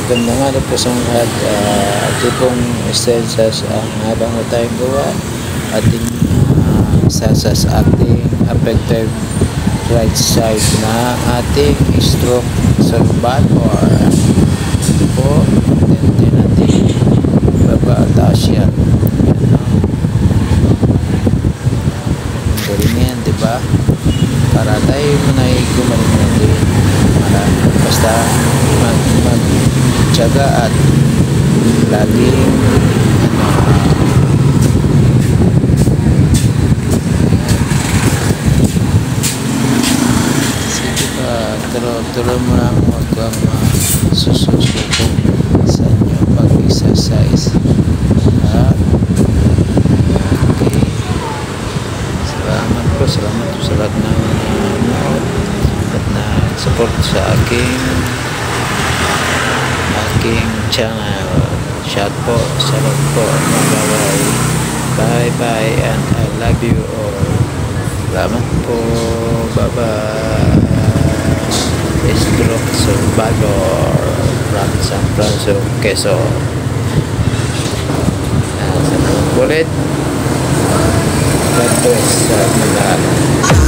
Magandang araw po sa mga lahat. Ito pong stencils habang mo tayong gawa ating sasas ating affected right side na ating stroke survivor po. Then natin babataas yan. Galing yan, diba? Para tayo muna gumaling natin. Basta magtiyaga at laging sige pa, tuloy mo lang, huwag kang sususuko sa inyo pag-exercise. Okay, salamat po sa lahat na at na-support sa aking channel. Shout po, salamat po, bye bye and I love you all. Salamat po, bye bye. Stroke survivor from San Francisco, Quezon. Salamat ulit. God bless sa lahat.